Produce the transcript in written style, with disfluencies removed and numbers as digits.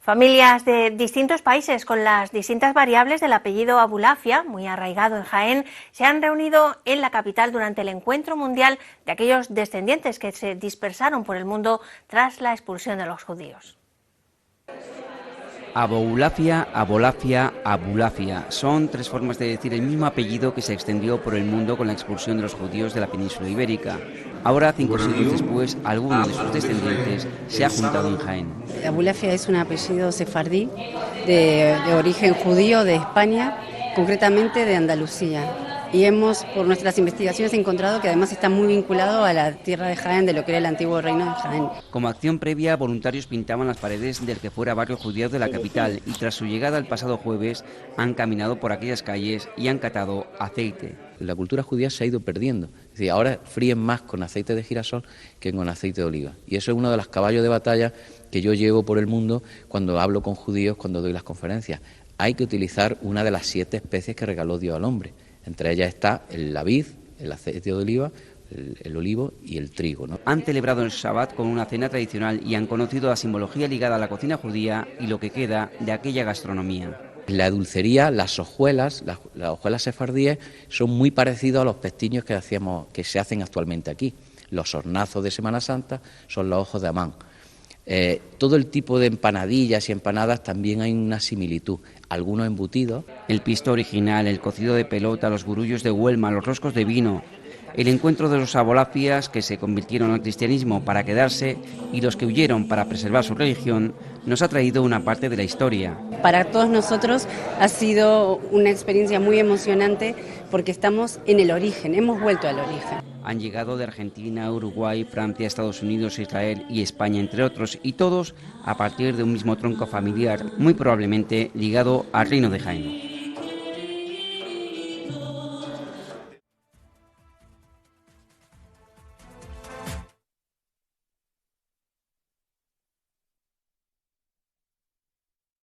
Familias de distintos países con las distintas variables del apellido Abulafia, muy arraigado en Jaén, se han reunido en la capital durante el encuentro mundial de aquellos descendientes que se dispersaron por el mundo tras la expulsión de los judíos. Aboulafia, Abolafia, Abulafia. Son tres formas de decir el mismo apellido que se extendió por el mundo con la expulsión de los judíos de la península ibérica. Ahora, 5 siglos después, alguno de sus descendientes se ha juntado en Jaén. Abulafia es un apellido sefardí de origen judío de España, concretamente de Andalucía. Y hemos, por nuestras investigaciones, encontrado que además está muy vinculado a la tierra de Jaén, de lo que era el antiguo reino de Jaén. Como acción previa, voluntarios pintaban las paredes del que fuera barrio judío de la capital y tras su llegada el pasado jueves han caminado por aquellas calles y han catado aceite. La cultura judía se ha ido perdiendo. Es decir, ahora fríen más con aceite de girasol que con aceite de oliva. Y eso es uno de los caballos de batalla que yo llevo por el mundo cuando hablo con judíos, cuando doy las conferencias. Hay que utilizar una de las 7 especies que regaló Dios al hombre. Entre ellas está la vid, el aceite de oliva, el olivo y el trigo, ¿no? Han celebrado el Shabbat con una cena tradicional y han conocido la simbología ligada a la cocina judía y lo que queda de aquella gastronomía. La dulcería, las hojuelas sefardíes son muy parecidos a los pestiños que se hacen actualmente aquí. Los hornazos de Semana Santa son los ojos de Amán. Todo el tipo de empanadillas y empanadas también hay una similitud, algunos embutidos. El pisto original, el cocido de pelota, los gurullos de Huelma, los roscos de vino, el encuentro de los abolafias que se convirtieron al cristianismo para quedarse y los que huyeron para preservar su religión, nos ha traído una parte de la historia. Para todos nosotros ha sido una experiencia muy emocionante porque estamos en el origen, hemos vuelto al origen. Han llegado de Argentina, Uruguay, Francia, Estados Unidos, Israel y España, entre otros, y todos a partir de un mismo tronco familiar, muy probablemente ligado al reino de Jaén.